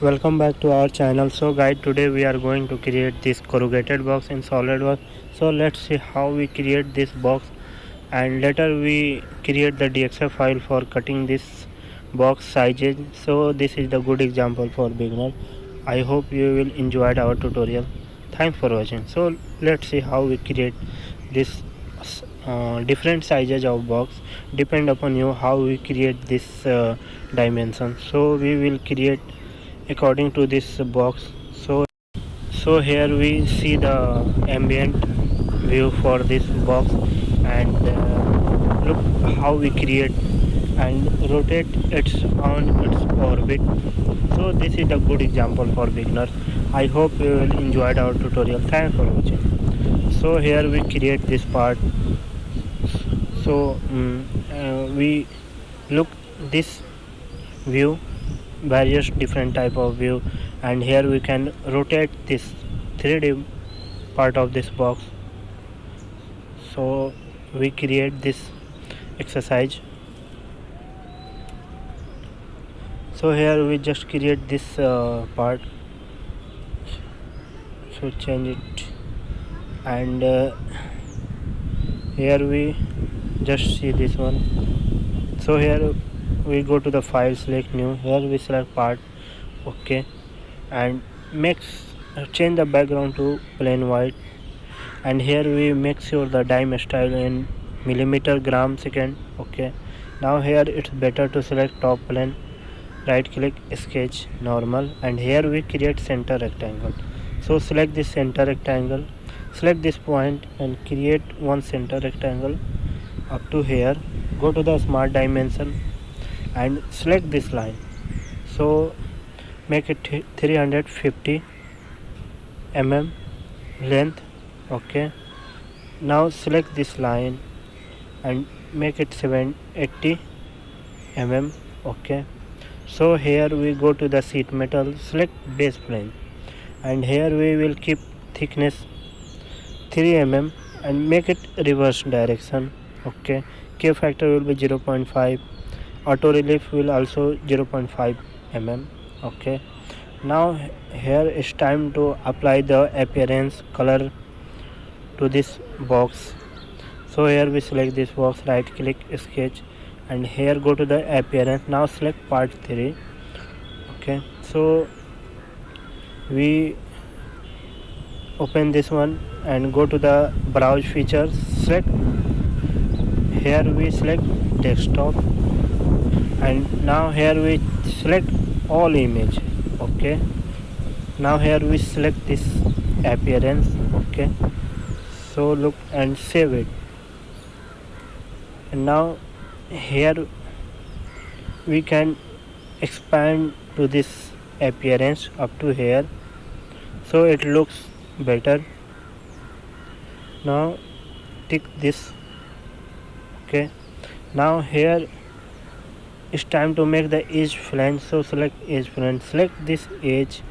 Welcome back to our channel. So guys, today we are going to create this corrugated box in Solidworks. So let's see how we create this box, and later we create the DXF file for cutting this box sizes. So this is the good example for beginner. I hope you will enjoy our tutorial. Thanks for watching. So let's see how we create this different sizes of box. Depend upon you how we create this dimension. So we will create according to this box. So here we see the ambient view for this box, and look how we create and rotate it on its orbit. So this is a good example for beginners. I hope you will enjoy our tutorial. Thanks for watching. So here we create this part. So we look this view, various different type of view, and here we can rotate this 3D part of this box. So we create this exercise. So here we just create this part. So change it, and here we just see this one. So here we go to the file, select new, here we select part, okay, and change the background to plain white, and here we make sure the dime style in millimeter gram second, okay. Now here it's better to select top plane, right click, sketch normal, and here we create center rectangle. So select this center rectangle, select this point and create one center rectangle up to here. Go to the smart dimension and select this line. So make it 350 mm length, okay. Now select this line and make it 780 mm, okay. So here we go to the sheet metal, select base plane, and here we will keep thickness 3 mm and make it reverse direction, okay. K factor will be 0.5, auto relief will also 0.5 mm, okay. Now here it's time to apply the appearance color to this box. So here we select this box, right click, sketch, and here go to the appearance. Now select part 3, okay. So we open this one and go to the browse features, select, here we select desktop, and now here we select all image, okay. Now here we select this appearance, okay. So look and save it, and now here we can expand to this appearance up to here, so it looks better. Now tick this, okay. Now here it's time to make the edge flange. So select edge flange, select this edge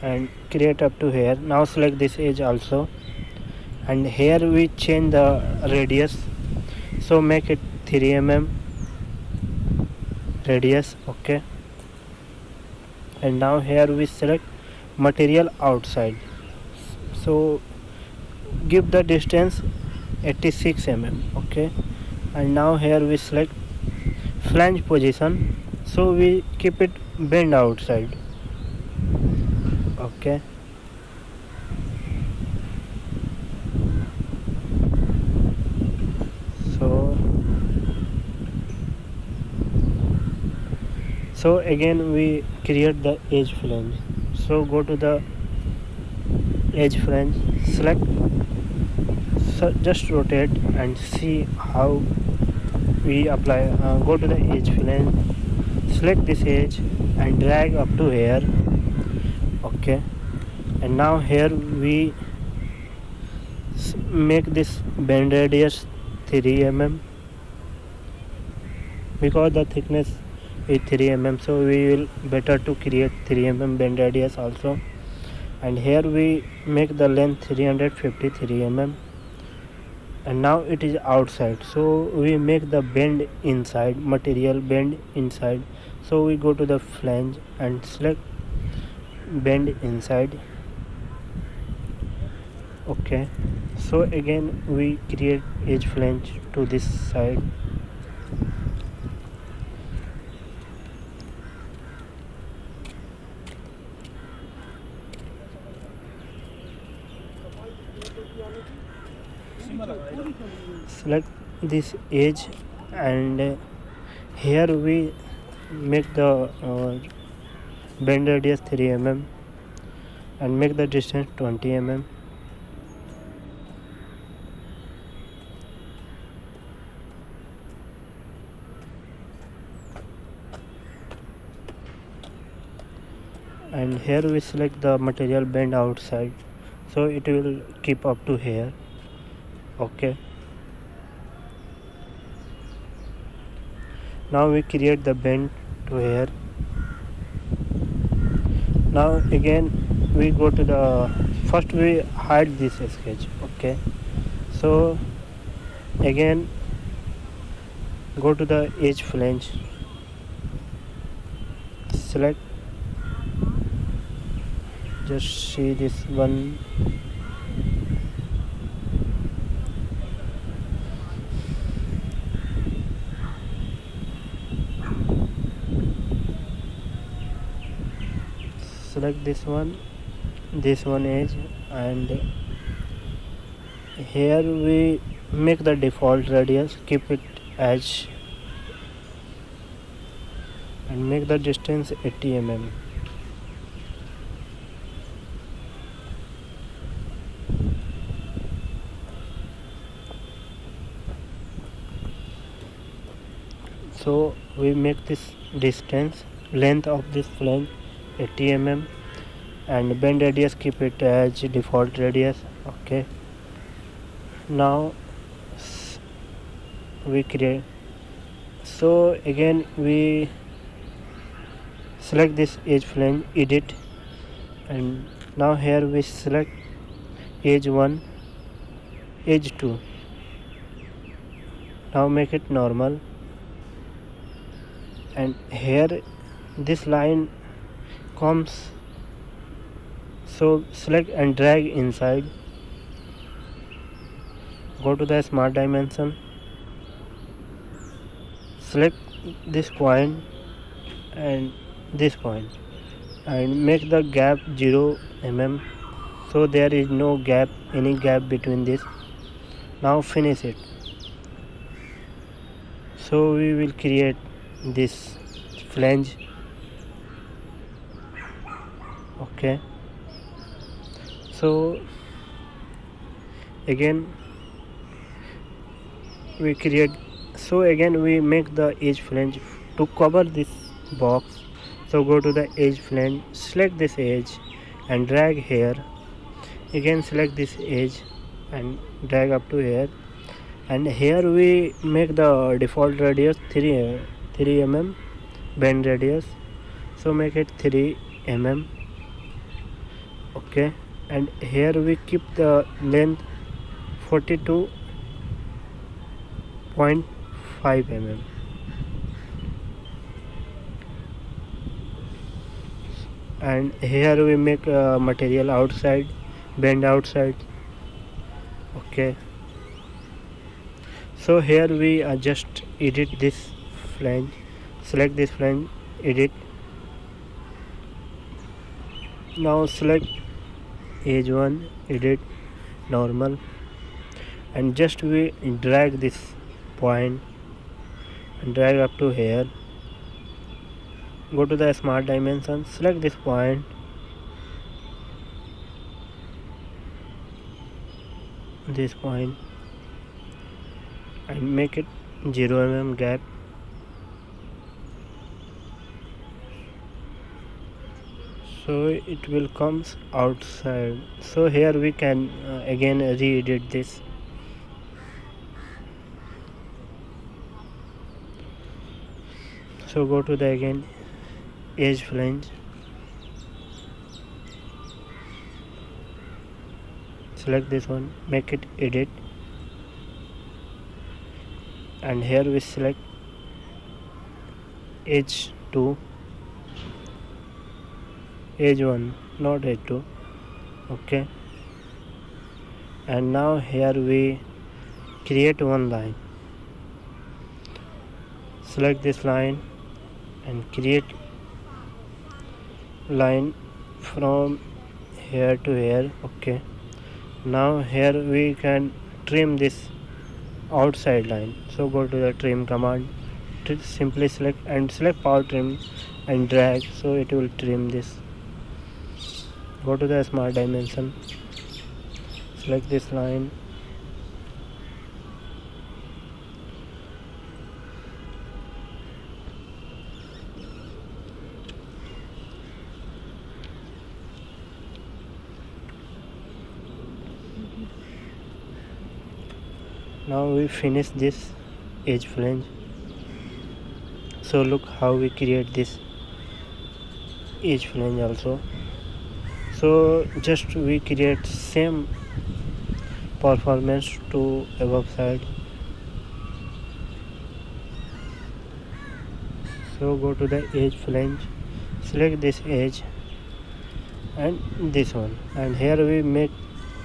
and create up to here. Now select this edge also, and here we change the radius. So make it 3 mm radius, okay. And now here we select material outside, so give the distance 86 mm, okay. And now here we select flange position, so we keep it bend outside, okay. So again we create the edge flange. So go to the edge flange, select, so just rotate and see how we apply. Go to the edge flange, select this edge and drag up to here, okay. And now here we make this bend radius 3 mm, because the thickness is 3 mm, so we will better to create 3 mm bend radius also. And here we make the length 353 mm, and now it is outside, so we make the bend inside, material bend inside. So we go to the flange and select bend inside. Okay, so again we create edge flange to this side. Select this edge, and here we make the bend radius 3 mm and make the distance 20 mm. And here we select the material bend outside, so it will keep up to here. Okay, now we create the bend to here. Now again we go to the first, we hide this sketch. Okay, so again go to the edge flange, select, just see this one, select this one edge, and here we make the default radius, keep it as, and make the distance 80 mm. So we make this distance, length of this flange 80 mm, and bend radius keep it as default radius. Okay, now we create, so again we select this edge flange, edit, and now here we select edge 1, edge 2, now make it normal, and here this line comes, so select and drag inside, go to the smart dimension, select this point and this point, and make the gap 0 mm, so there is no gap, any gap between this. Now finish it. So we will create this flange. Okay, so again we create, so again we make the edge flange to cover this box. So go to the edge flange, select this edge and drag here, again select this edge and drag up to here, and here we make the default radius 3 mm bend radius, so make it 3 mm. Okay, and here we keep the length 42.5 mm, and here we make material outside, bend outside. Okay, so here we just edit this flange, select this flange, edit, now select edge 1, edit, normal, and just we drag this point and drag up to here, go to the smart dimension, select this point, this point, and make it 0 mm gap, so it will comes outside. So here we can again re-edit this. So go to the again edge flange, select this one, make it edit, and here we select edge 2, edge 1, not edge 2. Okay, and now here we create one line. Select this line and create line from here to here. Okay, now here we can trim this outside line. So go to the trim command, simply select power trim and drag, so it will trim this. Go to the smart dimension, select this line, now we finish this edge flange. So look how we create this edge flange also. So just we create same performance to above side. So go to the edge flange, select this edge and this one, and here we make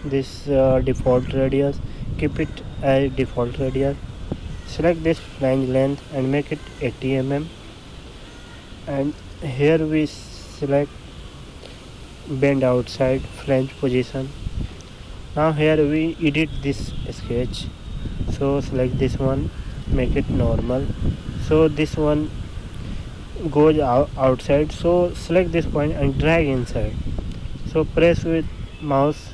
this default radius, keep it as default radius. Select this flange length and make it 80 mm, and here we select bend outside flange position. Now here we edit this sketch, so select this one, make it normal, so this one goes outside, so select this point and drag inside. So press with mouse,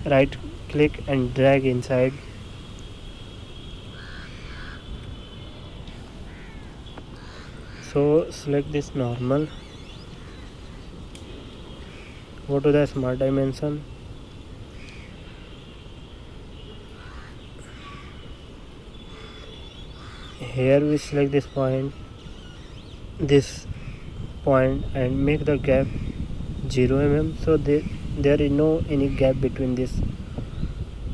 right click and drag inside. So select this normal, go to the smart dimension, here we select this point and make the gap 0 mm, so there is no any gap between this.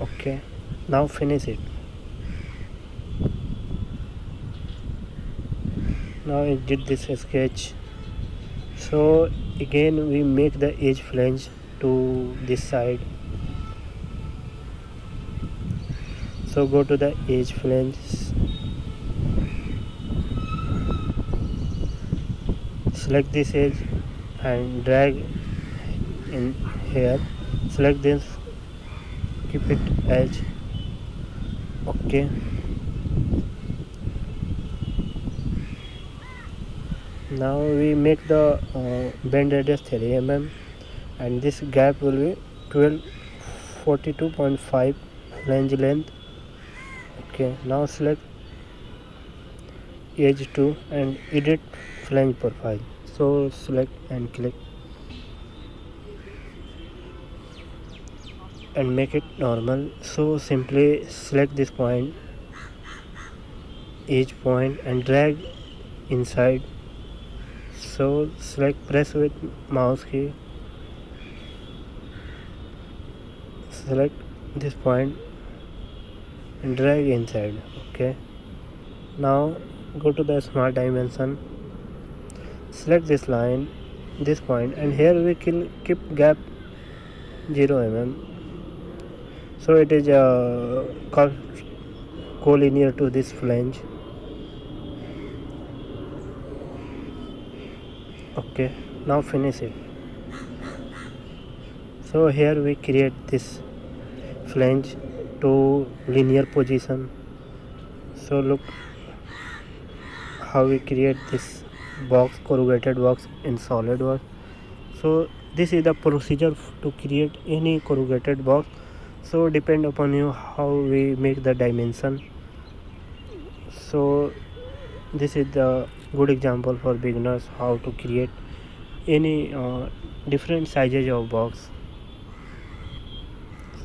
Okay, now finish it. Now I did this sketch. So again we make the edge flange to this side. So go to the edge flange, select this edge and drag in here, select this, keep it edge. Okay, now we make the bend radius 3 mm and this gap will be 42.5 flange length. Okay, now select edge 2 and edit flange profile. So select and click and make it normal. So simply select this point, edge point, and drag inside. So select, press with mouse key, select this point and drag inside. Okay, now go to the smart dimension, select this line, this point, and here we can keep gap 0 mm, so it is collinear to this flange. Okay, now finish it. So here we create this flange to linear position. So look how we create this box, corrugated box in Solidworks. So this is the procedure to create any corrugated box. So depend upon you how we make the dimension. So this is the good example for beginners how to create any different sizes of box.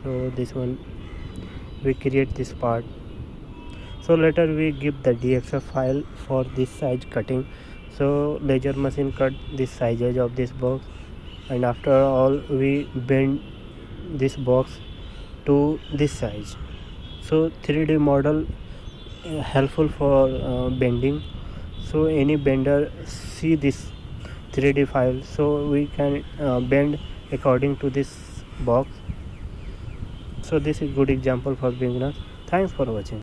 So this one we create this part. So later we give the DXF file for this size cutting. So laser machine cut this sizes of this box, and after all we bend this box to this size. So 3D model helpful for bending. So any bender see this 3D file, so we can bend according to this box. So this is good example for beginners. Thanks for watching.